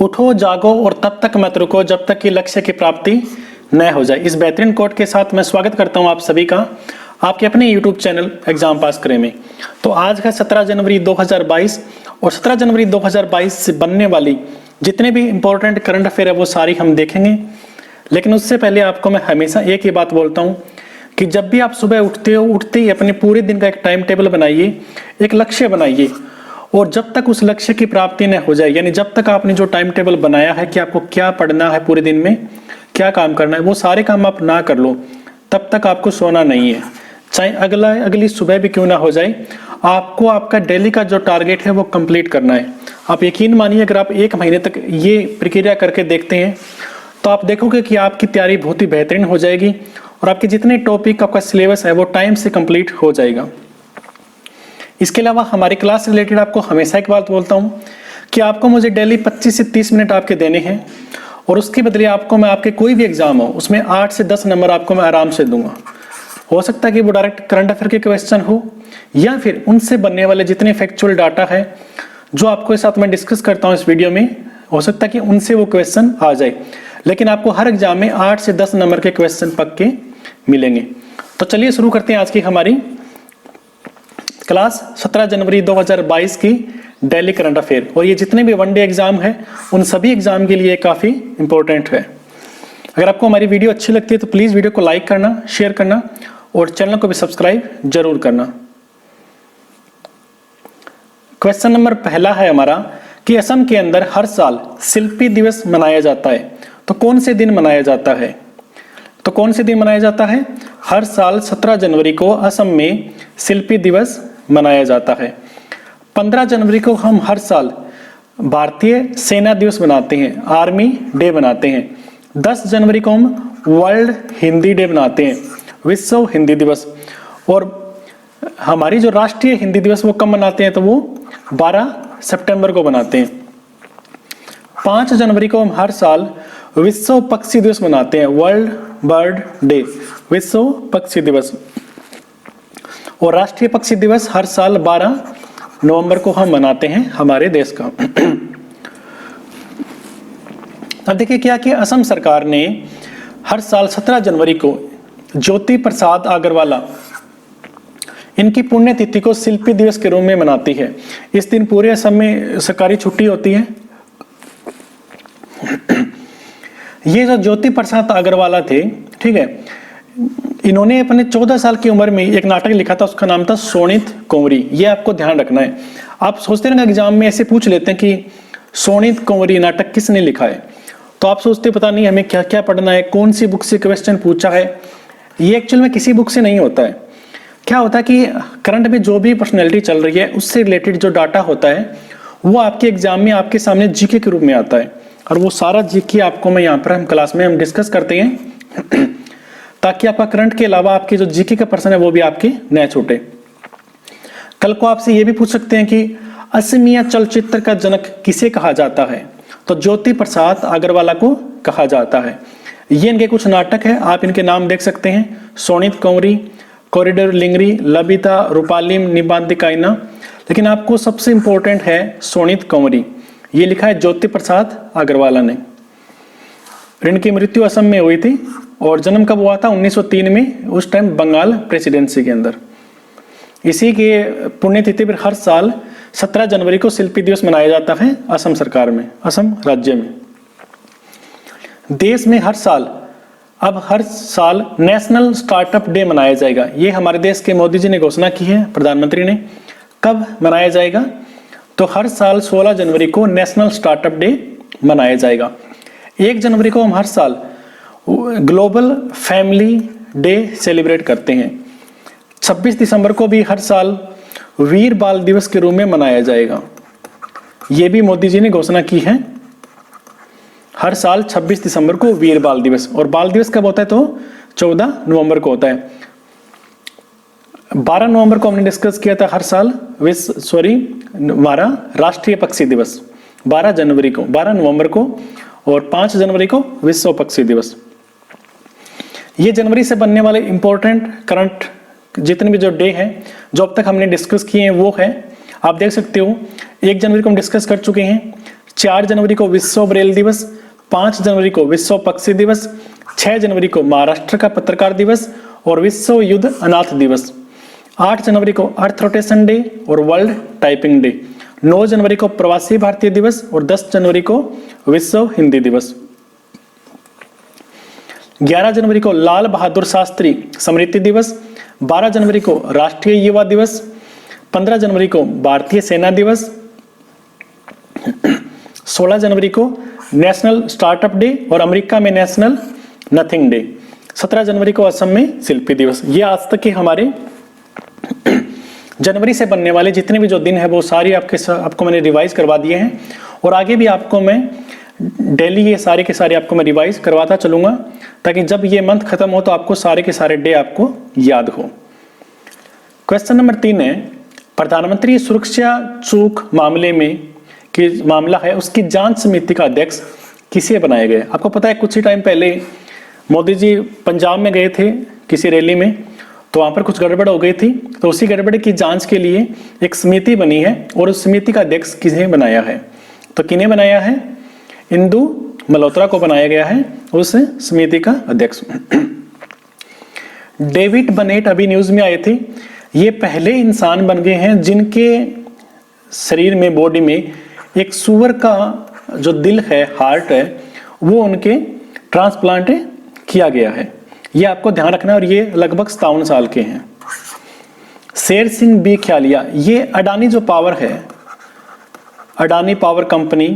उठो जागो और तब तक मत रुको जब तक कि लक्ष्य की प्राप्ति न हो जाए। इस बेहतरीन कोट के साथ मैं स्वागत करता हूं आप सभी का आपके अपने YouTube चैनल एग्जाम पास करें में। तो आज है 17 जनवरी 2022 और 17 जनवरी 2022 से बनने वाली जितने भी इंपॉर्टेंट करंट अफेयर है वो सारी हम देखेंगे। लेकिन उससे पहले आपको मैं हमेशा एक ही बात बोलता हूँ कि जब भी आप सुबह उठते ही अपने पूरे दिन का एक टाइम टेबल बनाइए, एक लक्ष्य बनाइए और जब तक उस लक्ष्य की प्राप्ति न हो जाए, यानी जब तक आपने जो टाइम टेबल बनाया है कि आपको क्या पढ़ना है, पूरे दिन में क्या काम करना है, वो सारे काम आप ना कर लो तब तक आपको सोना नहीं है। चाहे अगली सुबह भी क्यों ना हो जाए, आपको आपका डेली का जो टारगेट है वो कंप्लीट करना है। आप यकीन मानिए अगर आप 1 महीने तक ये प्रक्रिया करके देखते हैं तो आप देखोगे कि आपकी तैयारी बहुत ही बेहतरीन हो जाएगी और आपके जितने टॉपिक आपका सिलेबस है वो टाइम से कंप्लीट हो जाएगा। इसके अलावा हमारी क्लास से रिलेटेड आपको हमेशा एक बात बोलता हूँ कि आपको मुझे डेली 25 से 30 मिनट आपके देने हैं और उसके बदले आपको मैं आपके कोई भी एग्जाम हो उसमें 8 से 10 नंबर आपको मैं आराम से दूंगा। हो सकता है कि वो डायरेक्ट करंट अफेयर के क्वेश्चन हो या फिर उनसे बनने वाले जितने फैक्चुअल डाटा है जो आपको साथ में डिस्कस करता हूँ इस वीडियो में, हो सकता है कि उनसे वो क्वेश्चन आ जाए। लेकिन आपको हर एग्जाम में 8 से 10 नंबर के क्वेश्चन पक्के मिलेंगे। तो चलिए शुरू करते हैं आज की हमारी क्लास 17 जनवरी 2022 की डेली करंट अफेयर। और ये जितने भी वनडे एग्जाम है उन सभी एग्जाम के लिए काफ़ी इंपॉर्टेंट है। अगर आपको हमारी वीडियो अच्छी लगती है तो प्लीज़ वीडियो को लाइक करना, शेयर करना और चैनल को भी सब्सक्राइब जरूर करना। क्वेश्चन नंबर पहला है हमारा कि असम के अंदर हर साल शिल्पी दिवस मनाया जाता है, तो कौन से दिन मनाया जाता है? तो कौन से दिन मनाया जाता है? हर साल 17 जनवरी को असम में शिल्पी दिवस मनाया जाता है। 15 जनवरी को हम हर साल भारतीय सेना दिवस मनाते हैं, आर्मी डे मनाते हैं। 10 जनवरी को हम वर्ल्ड हिंदी डे मनाते हैं, विश्व हिंदी दिवस। और हमारी जो राष्ट्रीय हिंदी दिवस वो कब मनाते हैं? तो वो 12 सितंबर को मनाते हैं। 5 जनवरी को हम हर साल विश्व पक्षी दिवस मनाते हैं, वर्ल्ड बर्ड डे, विश्व पक्षी दिवस। और राष्ट्रीय पक्षी दिवस हर साल 12 नवंबर को हम मनाते हैं हमारे देश का। अब देखिए क्या कि असम सरकार ने हर साल 17 जनवरी को ज्योति प्रसाद अग्रवाला इनकी पुण्यतिथि को शिल्पी दिवस के रूप में मनाती है। इस दिन पूरे असम में सरकारी छुट्टी होती है। ये जो ज्योति प्रसाद अग्रवाला थे, ठीक है, इन्होंने अपने 14 साल की उम्र में एक नाटक लिखा था, उसका नाम था सोनित कुंवरी। ये आपको ध्यान रखना है। आप सोचते हैं ना एग्जाम में ऐसे पूछ लेते हैं कि सोनित कुंवरी नाटक किसने लिखा है, तो आप सोचते पता नहीं हमें क्या क्या पढ़ना है, कौन सी बुक से क्वेश्चन पूछा है। ये एक्चुअल में किसी बुक से नहीं होता है। क्या होता है कि करंट में जो भी पर्सनैलिटी चल रही है उससे रिलेटेड जो डाटा होता है वो आपके एग्जाम में आपके सामने जीके के रूप में आता है और वो सारा जीके आपको मैं यहाँ पर हम क्लास में हम डिस्कस करते हैं ताकि आपका करंट के अलावा आपके जो जीके का पर्सन है वो भी आपके न छूटे। कल को आपसे ये भी पूछ सकते हैं कि असमिया चलचित्र का जनक किसे कहा जाता है? तो ज्योति प्रसाद अग्रवाला को कहा जाता है। ये इनके कुछ नाटक है, आप इनके नाम देख सकते हैं, सोनित कुंवरी, कॉरिडोर लिंगरी, लबिता, रूपालिम, निबांतिकाइना। लेकिन आपको सबसे इंपॉर्टेंट है सोनित कुंवरी। ये लिखा है ज्योति प्रसाद अग्रवाला ने। इनकी मृत्यु असम में हुई थी और जन्म कब हुआ था? 1903 में, उस टाइम बंगाल प्रेसिडेंसी के अंदर। इसी के पुण्यतिथि पर हर साल 17 जनवरी को शिल्पी दिवस मनाया जाता है असम सरकार में, असम राज्य में। देश में हर साल नेशनल स्टार्टअप डे मनाया जाएगा। ये हमारे देश के मोदी जी ने घोषणा की है, प्रधानमंत्री ने। कब मनाया जाएगा? तो हर साल 16 जनवरी को नेशनल स्टार्टअप डे मनाया जाएगा। 1 जनवरी को हम हर साल ग्लोबल फैमिली डे सेलिब्रेट करते हैं। 26 दिसंबर को भी हर साल वीर बाल दिवस के रूप में मनाया जाएगा। ये भी मोदी जी ने घोषणा की है। हर साल 26 दिसंबर को वीर बाल दिवस। और बाल दिवस कब होता है? तो 14 नवंबर को होता है। 12 नवंबर को हमने डिस्कस किया था हर साल हमारा राष्ट्रीय पक्षी दिवस, 12 नवंबर को और 5 जनवरी को विश्व पक्षी दिवस। ये जनवरी से बनने वाले इंपॉर्टेंट करंट जितने भी जो डे हैं जो अब तक हमने डिस्कस किए हैं वो है, आप देख सकते हो 1 जनवरी को हम डिस्कस कर चुके हैं, 4 जनवरी को विश्व ब्रेल दिवस, 5 जनवरी को विश्व पक्षी दिवस, 6 जनवरी को महाराष्ट्र का पत्रकार दिवस और विश्व युद्ध अनाथ दिवस, 8 जनवरी को अर्थ रोटेशन डे और वर्ल्ड टाइपिंग डे, 9 जनवरी को प्रवासी भारतीय दिवस और 10 जनवरी को विश्व हिंदी दिवस, 11 जनवरी को लाल बहादुर शास्त्री स्मृति दिवस, 12 जनवरी को राष्ट्रीय युवा दिवस, 15 जनवरी को भारतीय सेना दिवस, 16 जनवरी को नेशनल स्टार्टअप डे और अमेरिका में नेशनल नथिंग डे, 17 जनवरी को असम में शिल्पी दिवस। ये आज तक के हमारे जनवरी से बनने वाले जितने भी जो दिन है वो सारी आपको मैंने रिवाइज करवा दिए हैं और आगे भी आपको मैं डेली ये सारे के सारे आपको मैं रिवाइज करवाता चलूंगा ताकि जब ये मंथ खत्म हो तो आपको सारे के सारे डे आपको याद हो। क्वेश्चन नंबर 3 है, प्रधानमंत्री सुरक्षा चूक मामले में कि मामला है उसकी जांच समिति का अध्यक्ष किसे बनाया गया। आपको पता है कुछ ही टाइम पहले मोदी जी पंजाब में गए थे किसी रैली में, तो वहां पर कुछ गड़बड़ हो गई थी, तो उसी गड़बड़ की जांच के लिए एक समिति बनी है और उस समिति का अध्यक्ष किसे बनाया है, तो किन्हें बनाया है, इंदु मल्होत्रा को बनाया गया है उस समिति का अध्यक्ष। डेविड बनेट अभी न्यूज में आए थे, ये पहले इंसान बन गए हैं जिनके शरीर में बॉडी में एक सुअर का जो दिल है, हार्ट है, वो उनके ट्रांसप्लांट किया गया है। ये आपको ध्यान रखना है और ये लगभग 57 साल के हैं। शेर सिंह बी ख्यालिया, ये अडानी जो पावर है, अडानी पावर कंपनी,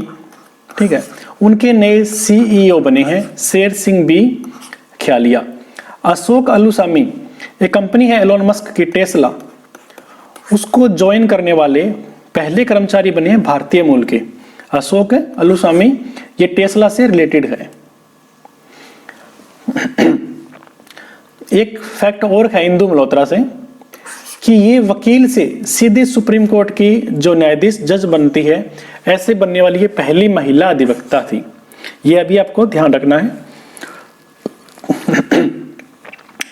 ठीक है, उनके नए सीईओ बने हैं शेर सिंह बी ख्यालिया। अशोक अलूसामी, एक कंपनी है एलोन मस्क की टेस्ला, उसको ज्वाइन करने वाले पहले कर्मचारी बने हैं भारतीय मूल के अशोक अलूसामी, ये टेस्ला से रिलेटेड है। एक फैक्ट और है इंदु मल्होत्रा से कि ये वकील से सीधे सुप्रीम कोर्ट की जो न्यायाधीश जज बनती है, ऐसे बनने वाली ये पहली महिला अधिवक्ता थी। ये अभी आपको ध्यान रखना है।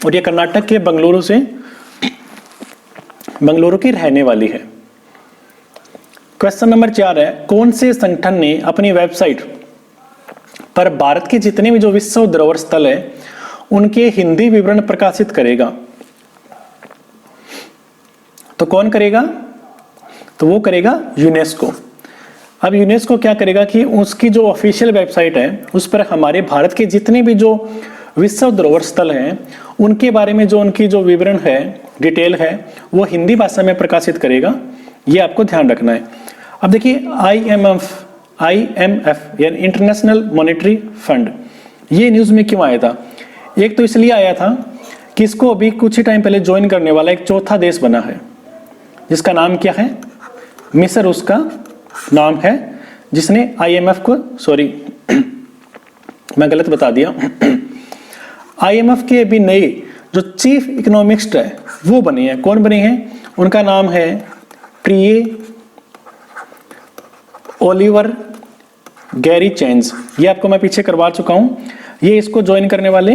और ये कर्नाटक के बेंगलुरु की रहने वाली है। क्वेश्चन नंबर 4 है, कौन से संगठन ने अपनी वेबसाइट पर भारत के जितने भी जो विश्व धरोहर स्थल है उनके हिंदी विवरण प्रकाशित करेगा। तो कौन करेगा, तो वो करेगा यूनेस्को। अब यूनेस्को क्या करेगा कि उसकी जो ऑफिशियल वेबसाइट है उस पर हमारे भारत के जितने भी जो विश्व धरोहर स्थल हैं उनके बारे में जो उनकी जो विवरण है, डिटेल है, वो हिंदी भाषा में प्रकाशित करेगा। ये आपको ध्यान रखना है। अब देखिए IMF यानी इंटरनेशनल मॉनेटरी फंड, ये न्यूज में क्यों आया था? एक तो इसलिए आया था कि इसको अभी कुछ ही टाइम पहले ज्वाइन करने वाला एक चौथा देश बना है जिसका नाम क्या है, मिस्र उसका नाम है, जिसने IMF को, सॉरी मैं गलत बता दिया, IMF के अभी नए जो चीफ इकोनॉमिस्ट है वो बने हैं। कौन बने हैं? उनका नाम है प्रिये ओलिवर गैरी चेंज। ये आपको मैं पीछे करवा चुका हूं। ये इसको ज्वाइन करने वाले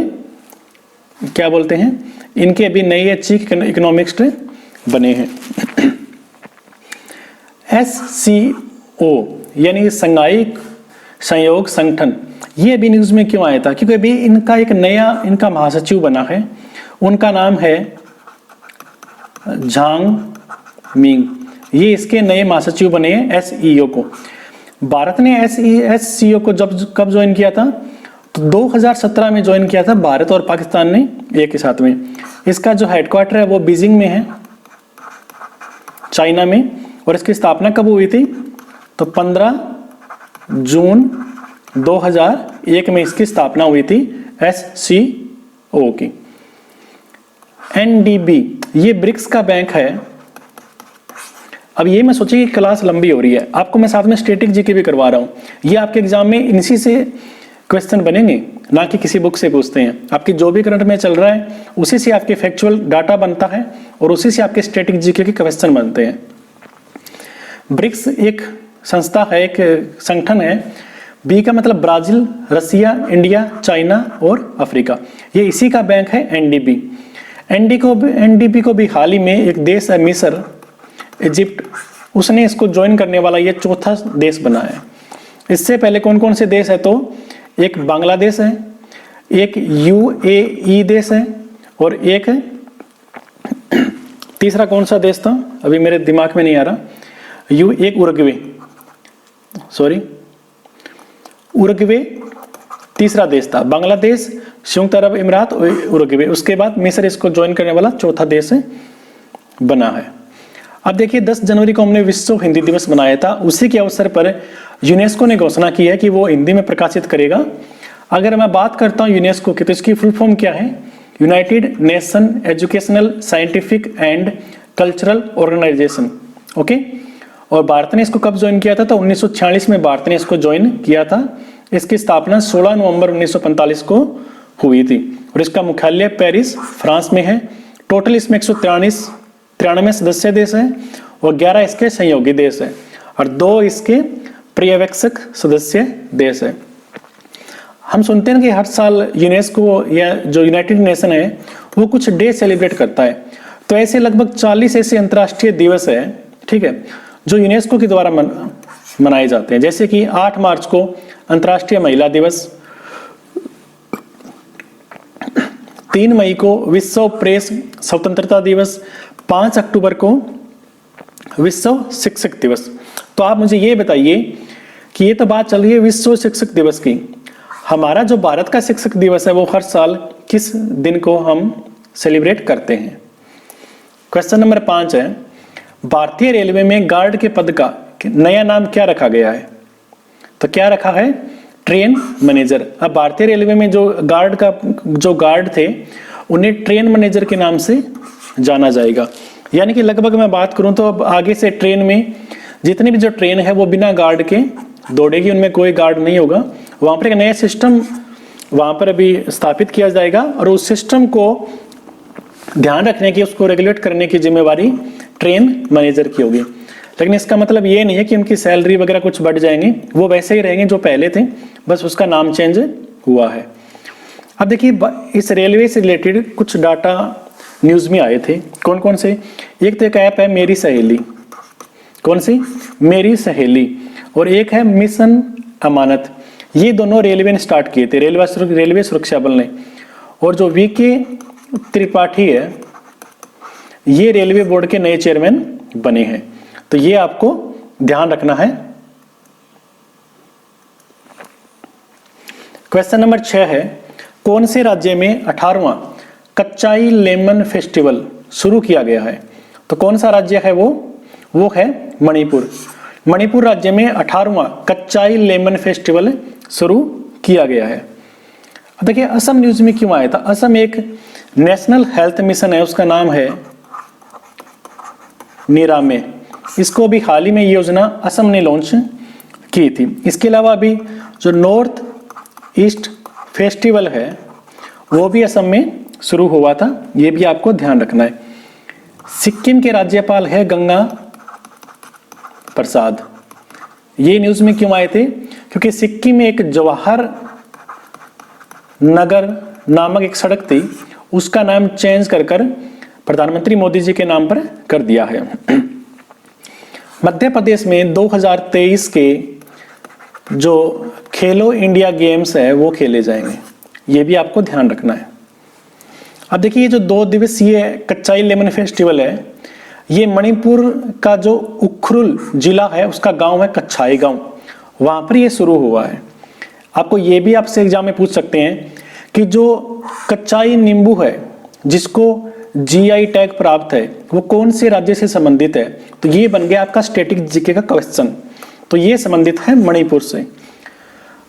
क्या बोलते हैं, इनके अभी नए चीफ इकोनॉमिस्ट बने हैं। SCO यानी संघाई सहयोग संगठन, ये अभी न्यूज में क्यों आया था? क्योंकि अभी इनका एक नया इनका महासचिव बना है, उनका नाम है झांग मिंग। ये इसके नए महासचिव बने हैं SEO को। भारत ने SCO को जब कब ज्वाइन किया था? तो 2017 में ज्वाइन किया था भारत और पाकिस्तान ने एक ही साथ में। इसका जो हेडक्वार्टर है वो बीजिंग में है, चाइना में। और इसकी स्थापना कब हुई थी? तो 15 जून 2001 में इसकी स्थापना हुई थी SCO की। NDB ये ब्रिक्स का बैंक है। अब ये मैं सोची कि क्लास लंबी हो रही है, आपको मैं साथ में स्टैटिक जीके भी करवा रहा हूँ। ये आपके एग्जाम में इनसी से क्वेश्चन बनेंगे, ना कि किसी बुक से पूछते हैं। आपकी जो भी करंट में चल रहा है उसी से आपके फैक्चुअल डाटा बनता है और उसी से आपके स्टैटिक जीके के क्वेश्चन बनते हैं। ब्रिक्स एक संस्था है, एक संगठन है। बी का मतलब ब्राजील, रसिया, इंडिया, चाइना और अफ्रीका। ये इसी का बैंक है NDB। NDB को भी हाल ही में एक देश है मिस्र, इजिप्ट, उसने इसको ज्वाइन करने वाला ये चौथा देश बना है। इससे पहले कौन कौन से देश है, तो एक बांग्लादेश है, एक UAE देश है, और एक तीसरा कौन सा देश था अभी मेरे दिमाग में नहीं आ रहा, एक उरुग्वे तीसरा देश था। बांग्लादेश, संयुक्त अरब अमीरात और उरुग्वे, उसके बाद मिस्र इसको ज्वाइन करने वाला चौथा देश बना है। अब देखिए 10 जनवरी को हमने विश्व हिंदी दिवस मनाया था। उसी के अवसर पर यूनेस्को ने घोषणा की है कि वो हिंदी में प्रकाशित करेगा। अगर मैं बात करता हूँ यूनेस्को की, तो इसकी फुल फॉर्म क्या है, united nation educational scientific and cultural organisation. Okay, और भारत ने इसको कब ज्वाइन किया था, तो 1946 में भारत ने इसको ज्वाइन किया था। इसकी स्थापना 16 नवंबर 1945 को हुई थी और इसका मुख्यालय पेरिस, फ्रांस में है। टोटल इसमें 193 सदस्य देश हैं और 11 इसके सहयोगी देश हैं और 2 इसके पर्यवेक्षक सदस्य देश हैं। हम सुनते हैं कि हर साल यूनेस्को या जो यूनाइटेड नेशन है वो कुछ डे सेलिब्रेट करता है, तो ऐसे लगभग 40 ऐसे अंतर्राष्ट्रीय दिवस है, ठीक है, जो यूनेस्को के द्वारा मनाए जाते हैं। जैसे कि 8 मार्च को अंतर्राष्ट्रीय महिला दिवस, 3 मई को विश्व प्रेस स्वतंत्रता दिवस, 5 अक्टूबर को विश्व शिक्षक दिवस। तो आप मुझे ये बताइए कि ये तो बात चल रही है विश्व शिक्षक दिवस की, हमारा जो भारत का शिक्षक दिवस है वो हर साल किस दिन को हम सेलिब्रेट करते हैं। क्वेश्चन नंबर 5 है, भारतीय रेलवे में गार्ड के पद का नया नाम क्या रखा गया है, तो क्या रखा है, ट्रेन मैनेजर। अब भारतीय रेलवे में जो गार्ड थे उन्हें ट्रेन मैनेजर के नाम से जाना जाएगा। यानी कि लगभग मैं बात करूं तो अब आगे से ट्रेन में जितनी भी जो ट्रेन है वो बिना गार्ड के दौड़ेगी, उनमें कोई गार्ड नहीं होगा। वहां पर एक नया सिस्टम वहां पर अभी स्थापित किया जाएगा और उस सिस्टम को ध्यान रखने की, उसको रेगुलेट करने की जिम्मेवारी ट्रेन मैनेजर की होगी। लेकिन इसका मतलब ये नहीं है कि उनकी सैलरी वगैरह कुछ बढ़ जाएंगे, वो वैसे ही रहेंगे जो पहले थे, बस उसका नाम चेंज हुआ है। अब देखिए इस रेलवे से रिलेटेड कुछ डाटा न्यूज में आए थे। कौन कौन से, एक तो एक ऐप है मेरी सहेली, कौन सी, मेरी सहेली, और एक है मिशन अमानत। ये दोनों रेलवे ने स्टार्ट किए थे, रेलवे सुरक्षा बल ने। और जो वीके त्रिपाठी है ये रेलवे बोर्ड के नए चेयरमैन बने हैं, तो ये आपको ध्यान रखना है। क्वेश्चन नंबर 6 है, कौन से राज्य में 18वां कच्चाई लेमन फेस्टिवल शुरू किया गया है, तो कौन सा राज्य है वो है मणिपुर। मणिपुर राज्य में 18वां कच्चाई लेमन फेस्टिवल शुरू किया गया है। देखिए असम न्यूज में क्यों आया था, असम एक नेशनल हेल्थ मिशन है, उसका नाम है निरामे। इसको भी हाल ही में योजना असम ने लॉन्च की थी। इसके अलावा अभी जो नॉर्थ ईस्ट फेस्टिवल है वो भी असम में शुरू हुआ था, ये भी आपको ध्यान रखना है। सिक्किम के राज्यपाल है गंगा प्रसाद। ये न्यूज में क्यों आए थे, क्योंकि सिक्किम में एक जवाहर नगर नामक एक सड़क थी, उसका नाम चेंज कर प्रधानमंत्री मोदी जी के नाम पर कर दिया है। मध्य प्रदेश में 2023 के जो खेलो इंडिया गेम्स है वो खेले जाएंगे, ये भी आपको ध्यान रखना है। अब देखिए जो 2 दिवसीय कच्चाई लेमन फेस्टिवल है, ये मणिपुर का जो उखरुल जिला है उसका गांव है कच्छाई गांव, वहां पर ये शुरू हुआ है। आपको ये भी आपसे एग्जाम में पूछ सकते हैं कि जो कच्चाई नींबू है जिसको जीआई टैग प्राप्त है वो कौन से राज्य से संबंधित है, तो ये बन गया आपका स्टैटिक जीके का क्वेश्चन, तो ये संबंधित है मणिपुर से।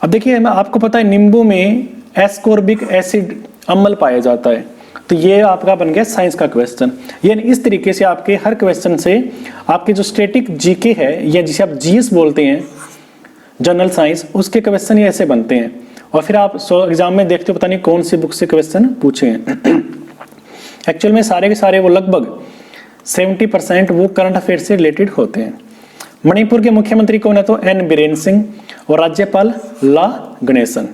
अब देखिए आपको पता है नींबू में एस्कोर्बिक एसिड अम्ल पाया जाता है, तो ये आपका बन गया साइंस का क्वेश्चन। यानी इस तरीके से आपके हर क्वेश्चन से आपके जो स्टैटिक जीके है या जिसे आप जीएस बोलते हैं जनरल साइंस, उसके क्वेश्चन ये ऐसे बनते हैं। और फिर आप एग्जाम में देखते हो पता नहीं कौन सी बुक से क्वेश्चन पूछे हैं। एक्चुअल में सारे के सारे वो लगभग 70% वो करंट अफेयर से रिलेटेड होते हैं। मणिपुर के मुख्यमंत्री कौन है, तो एन बीरेन सिंह, और राज्यपाल ला गणेशन।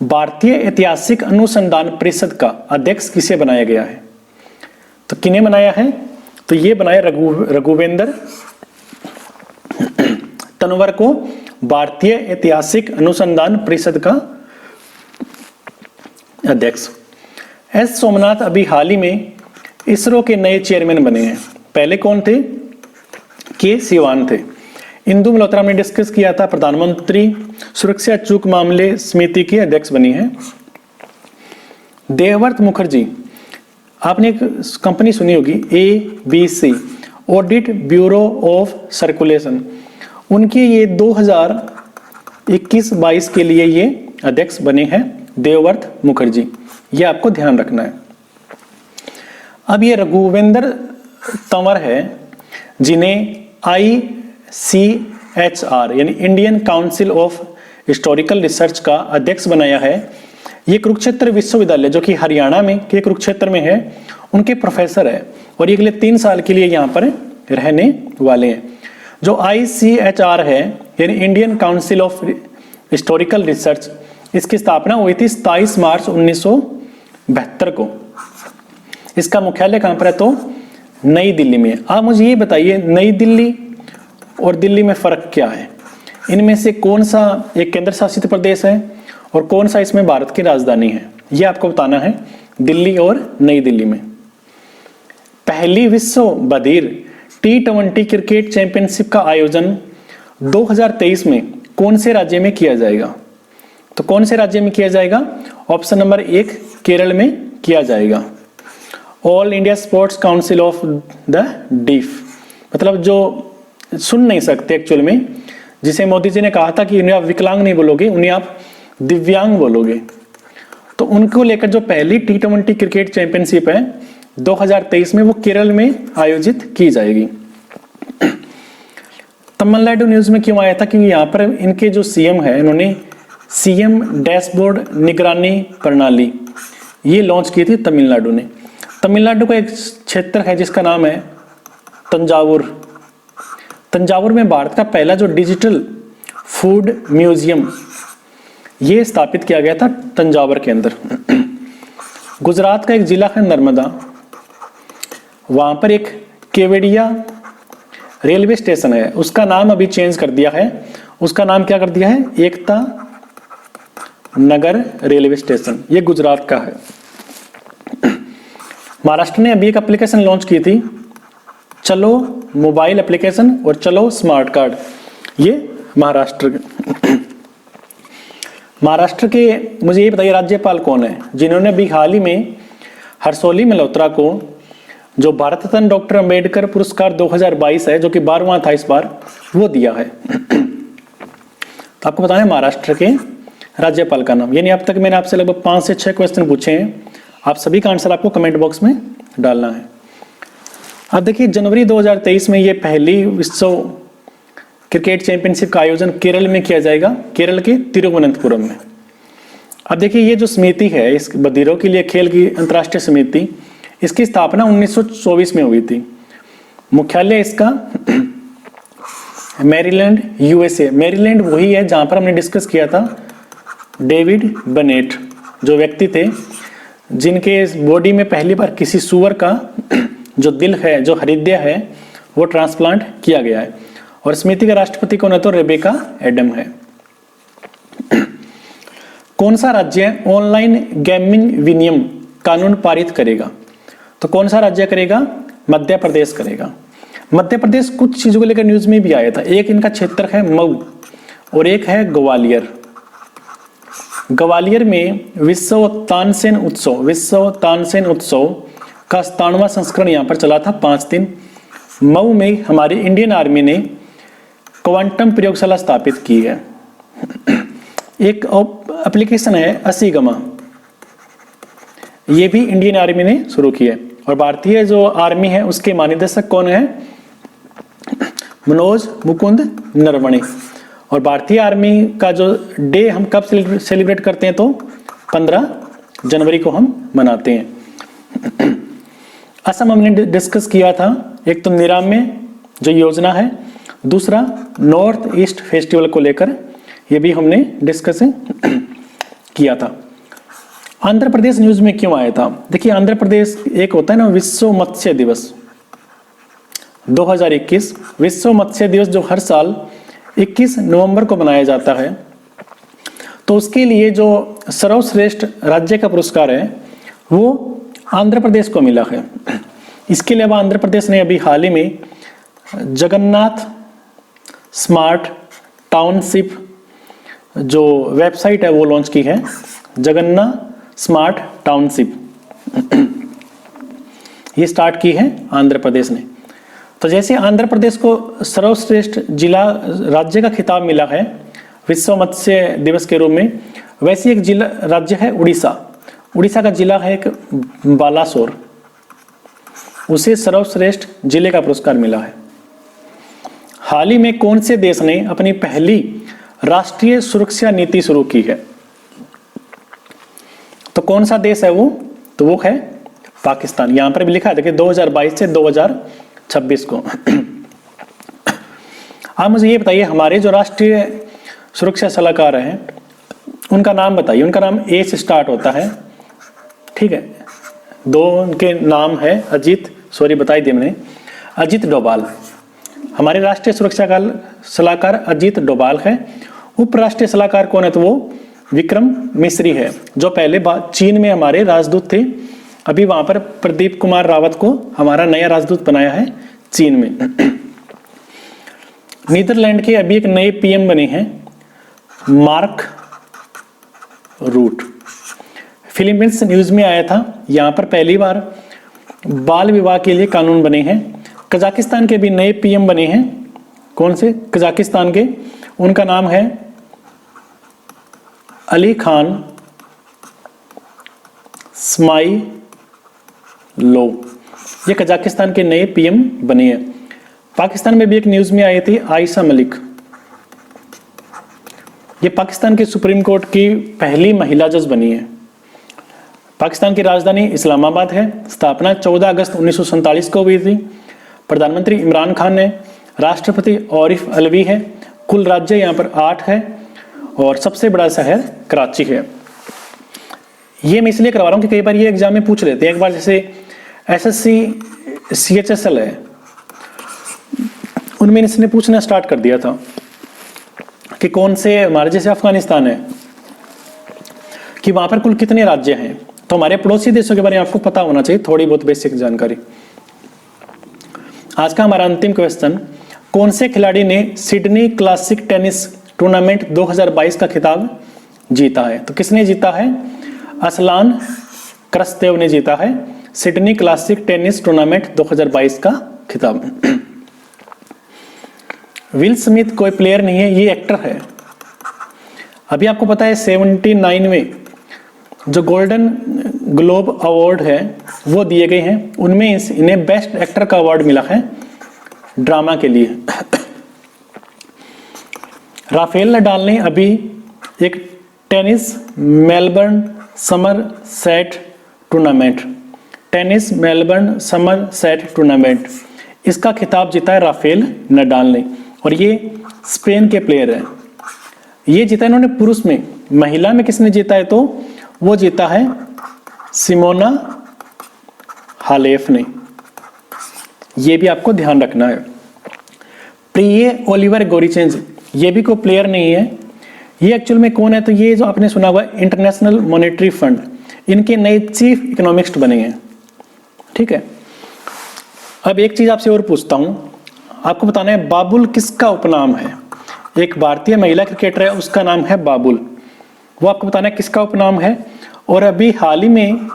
भारतीय ऐतिहासिक अनुसंधान परिषद का अध्यक्ष किसे बनाया गया है, तो किन्हें बनाया है, तो ये बनाया रघुवेंद्र तंवर को भारतीय ऐतिहासिक अनुसंधान परिषद का अध्यक्ष। एस सोमनाथ अभी हाल ही में इसरो के नए चेयरमैन बने हैं। पहले कौन थे? के सिवान थे। इंदु मल्होत्रा ने डिस्कस किया था, प्रधानमंत्री सुरक्षा चूक मामले समिति के अध्यक्ष बनी है। देवव्रत मुखर्जी, आपने एक कंपनी सुनी होगी ABC, audit bureau of circulation, उनके ये 2021-22 के लिए ये अध्यक्ष बने हैं देवव्रत मुखर्जी, ये आपको ध्यान रखना है। अब ये रघुवेंद्र तंवर है जिन्हें ICHR यानी Indian council of historical research का अध्यक्ष बनाया है। ये कुरुक्षेत्र विश्वविद्यालय जो कि हरियाणा में के कुरुक्षेत्र में है, उनके प्रोफेसर है और ये अगले 3 साल के लिए यहाँ पर रहने वाले हैं। जो ICHR है यानी Indian council of historical research, इसकी स्थापना हुई थी 27 मार्च 1972 को। इसका मुख्यालय कहाँ पर है? तो नई दिल्ली में। आप मुझे ये बताइए, नई दिल्ली और दिल्ली में फर्क क्या है? इनमें से कौन सा एक केंद्र शासित प्रदेश है और कौन सा इसमें भारत की राजधानी है? ये आपको बताना है, दिल्ली और नई दिल्ली में। पहली विश्व बधिर T20 क्रिकेट चैंपियनशिप का आयोजन 2023 में कौन से राज्य में किया जाएगा? तो कौन से राज्य में किया जाएगा? ऑप्शन नंबर 1 केरल में किया जाएगा। All India sports council of the deaf, मतलब जो सुन नहीं सकते एक्चुअल में, जिसे मोदी जी ने कहा था कि उन्हें आप विकलांग नहीं बोलोगे, उन्हें आप दिव्यांग बोलोगे, तो उनको लेकर जो पहली T20 क्रिकेट चैंपियनशिप है 2023 में, वो केरल में आयोजित की जाएगी। तमिलनाडु न्यूज में क्यों आया था? क्योंकि यहाँ पर इनके जो सीएम है, इन्होंने सीएम डैशबोर्ड निगरानी प्रणाली ये लॉन्च की थी तमिलनाडु ने। तमिलनाडु का एक क्षेत्र है जिसका नाम है तंजावुर। तंजावुर में भारत का पहला जो डिजिटल फूड म्यूजियम ये स्थापित किया गया था तंजावुर के अंदर। गुजरात का एक जिला है नर्मदा, वहां पर एक केवड़िया रेलवे स्टेशन है, उसका नाम अभी चेंज कर दिया है। उसका नाम क्या कर दिया है? एकता नगर रेलवे स्टेशन, ये गुजरात का है। महाराष्ट्र ने अभी एक एप्लीकेशन लॉन्च की थी, चलो मोबाइल एप्लीकेशन और चलो स्मार्ट कार्ड, ये महाराष्ट्र के मुझे ये बताइए राज्यपाल कौन है जिन्होंने अभी हाल ही में हर्षोली मल्होत्रा को जो भारत रत्न डॉक्टर अंबेडकर पुरस्कार 2022 है, जो कि 12वां था इस बार, वो दिया है। तो आपको बताना है महाराष्ट्र के राज्यपाल का नाम। यानी अब तक मैंने आपसे लगभग 5 से 6 क्वेश्चन पूछे हैं, आप सभी का आंसर आपको कमेंट बॉक्स में डालना है। अब देखिए जनवरी 2023 में ये पहली विश्व क्रिकेट चैंपियनशिप का आयोजन केरल में किया जाएगा, केरल के तिरुवनंतपुरम में। अब देखिए ये जो समिति है, इस बधिरों के लिए खेल की अंतर्राष्ट्रीय समिति, इसकी स्थापना 1924 में हुई थी। मुख्यालय इसका मैरीलैंड USA। मैरीलैंड वही है जहां पर हमने डिस्कस किया था डेविड बनेट, जो व्यक्ति थे जिनके बॉडी में पहली बार किसी सूअर का जो दिल है, जो हृदय है, वो ट्रांसप्लांट किया गया है। और समिति का राष्ट्रपति कौन है? तो रेबेका एडम है। कौन सा राज्य ऑनलाइन गेमिंग विनियम कानून पारित करेगा? तो कौन सा राज्य करेगा? मध्य प्रदेश करेगा। मध्य प्रदेश कुछ चीजों को लेकर न्यूज में भी आया था। एक इनका क्षेत्र है मऊ और एक है ग्वालियर। ग्वालियर में विश्व तानसेन उत्सव का 97वां संस्करण यहाँ पर चला था 5 दिन। मऊ में हमारी इंडियन आर्मी ने क्वांटम प्रयोगशाला स्थापित की है। एक एप्लीकेशन है असीगमा, ये भी इंडियन आर्मी ने शुरू की है। और भारतीय जो आर्मी है उसके महानिदेशक कौन है? मनोज मुकुंद नरवणे। और भारतीय आर्मी का जो डे हम कब सेलिब्रेट करते हैं? तो 15 जनवरी को हम मनाते हैं। असम हमने डिस्कस किया था, एक तो निरामे जो योजना है, दूसरा नॉर्थ ईस्ट फेस्टिवल को लेकर ये भी हमने डिस्कस किया था। आंध्र प्रदेश न्यूज में क्यों आया था? देखिए आंध्र प्रदेश एक होता है ना विश्व मत्स्य दिवस 2021, विश्व मत्स्य दिवस जो हर साल 21 नवंबर को मनाया जाता है। तो उसके लिए जो सर्वश्रेष्ठ राज्य का पुरस्कार है वो आंध्र प्रदेश को मिला है। इसके अलावा आंध्र प्रदेश ने अभी हाल ही में जगन्नाथ स्मार्ट टाउनशिप जो वेबसाइट है वो लॉन्च की है, जगन्नाथ स्मार्ट टाउनशिप ये स्टार्ट की है आंध्र प्रदेश ने। तो जैसे आंध्र प्रदेश को सर्वश्रेष्ठ जिला राज्य का खिताब मिला है विश्व मत्स्य दिवस के रूप में, वैसे एक जिला राज्य है उड़ीसा। उड़ीसा का जिला है एक बालासोर, उसे सर्वश्रेष्ठ जिले का पुरस्कार मिला है। हाल ही में कौन से देश ने अपनी पहली राष्ट्रीय सुरक्षा नीति शुरू की है? तो कौन सा देश है वो? तो वो है पाकिस्तान। यहां पर भी लिखा है देखिए 2022 से 2026 को। आप मुझे ये बताइए हमारे जो राष्ट्रीय सुरक्षा सलाहकार हैं उनका नाम बताइए। उनका नाम ए से स्टार्ट होता है, ठीक है। दो उनके नाम है बताई दिए मैंने, अजीत डोभाल। हमारे राष्ट्रीय सुरक्षा का सलाहकार अजीत डोभाल है। उप राष्ट्रीय सलाहकार कौन है? तो वो विक्रम मिश्री है, जो पहले चीन में हमारे राजदूत थे। अभी वहां पर प्रदीप कुमार रावत को हमारा नया राजदूत बनाया है चीन में। नीदरलैंड के अभी एक नए पीएम बने हैं मार्क रूट। फिलीपींस न्यूज में आया था, यहां पर पहली बार बाल विवाह के लिए कानून बने हैं। कजाकिस्तान के भी नए पीएम बने हैं। कौन से? कजाकिस्तान के, उनका नाम है अली खान स्माइलोव। ये कजाकिस्तान के नए पीएम बने हैं। पाकिस्तान में भी एक न्यूज में आई थी आयशा मलिक। ये पाकिस्तान के सुप्रीम कोर्ट की पहली महिला जज बनी है। पाकिस्तान की राजधानी इस्लामाबाद है। स्थापना 14 अगस्त 1947 को हुई थी। प्रधानमंत्री इमरान खान है। राष्ट्रपति आरिफ अलवी है। कुल राज्य यहाँ पर 8 है और सबसे बड़ा शहर कराची है। ये मैं इसलिए करवा रहा हूँ कि कई बार ये एग्जाम में पूछ लेते हैं। एक बार जैसे एसएससी CHSL है, उनमें इसने पूछना स्टार्ट कर दिया था कि कौन से हमारे जैसे अफगानिस्तान है कि वहां पर कुल कितने राज्य हैं। तो हमारे पड़ोसी देशों के बारे में आपको पता होना चाहिए, थोड़ी बहुत बेसिक जानकारी। आज का हमारा अंतिम क्वेश्चन, कौन से खिलाड़ी ने सिडनी क्लासिक टेनिस टूर्नामेंट 2022 का खिताब जीता है? तो किसने जीता है? असलान करसतेव ने जीता है सिडनी क्लासिक टेनिस टूर्नामेंट 2022 का खिताब। विल स्मिथ कोई प्लेयर नहीं है, ये एक्टर है। अभी आपको पता है 79 में जो गोल्डन ग्लोब अवार्ड है वो दिए गए हैं, उनमें इन्हें बेस्ट एक्टर का अवार्ड मिला है ड्रामा के लिए। राफेल नडाल ने अभी एक tennis Melbourne summer set tournament इसका खिताब जीता है राफेल नडाल ने, और ये स्पेन के प्लेयर है। ये जीता इन्होंने पुरुष में। महिला में किसने जीता है? तो वो जीता है सिमोना हालेफ ने। ये भी आपको ध्यान रखना है। प्रिय ओलिवर गोरीचेंज, ये भी कोई प्लेयर नहीं है। ये एक्चुअल में कौन है? तो ये जो आपने सुना हुआ इंटरनेशनल मॉनेटरी फंड, इनके नए चीफ इकोनॉमिस्ट बने हैं, ठीक है। अब एक चीज आपसे और पूछता हूं, आपको बताना है बाबुल किसका उपनाम है? एक भारतीय महिला क्रिकेटर है, उसका नाम है बाबुल। वो आपको बताना है किसका उपनाम है। और अभी हाल ही में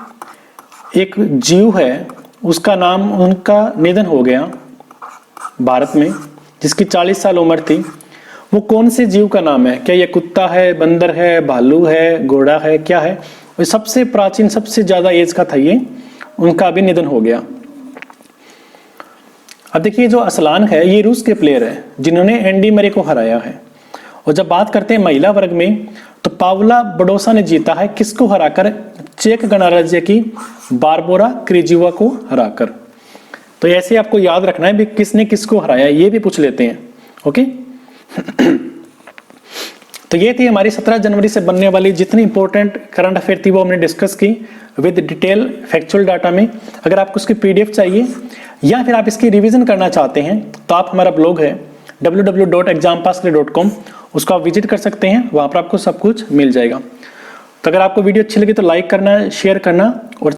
एक जीव है, उसका नाम, उनका निधन हो गया भारत में, जिसकी 40 साल उम्र थी। वो कौन से जीव का नाम है? क्या ये कुत्ता है, बंदर है, भालू है, घोड़ा है, क्या है? वो सबसे प्राचीन, सबसे ज्यादा एज का था ये, उनका अभी निधन हो गया। अब देखिए जो असलान है ये रूस के प्लेयर है जिन्होंने एंडी मरे को हराया है। और जब बात करते हैं महिला वर्ग में तो पावला बडोसा ने जीता है, किसको हराकर? चेक गणराज्य की बारबोरा क्रिजिवा को हराकर। तो ऐसे आपको याद रखना है भी किसने किसको हराया, ये भी पूछ लेते हैं। ओके तो ये थी हमारी 17 जनवरी से बनने वाली जितनी इंपॉर्टेंट करंट अफेयर थी वो हमने डिस्कस की विद डिटेल फैक्चुअल डाटा में। अगर आपको उसकी PDF चाहिए या फिर आप इसकी रिवीजन करना चाहते हैं तो आप हमारा ब्लॉग है www.exampasscare.com, उसको आप विजिट कर सकते हैं, वहाँ पर आपको सब कुछ मिल जाएगा। तो अगर आपको वीडियो अच्छी लगी तो लाइक करना, शेयर करना और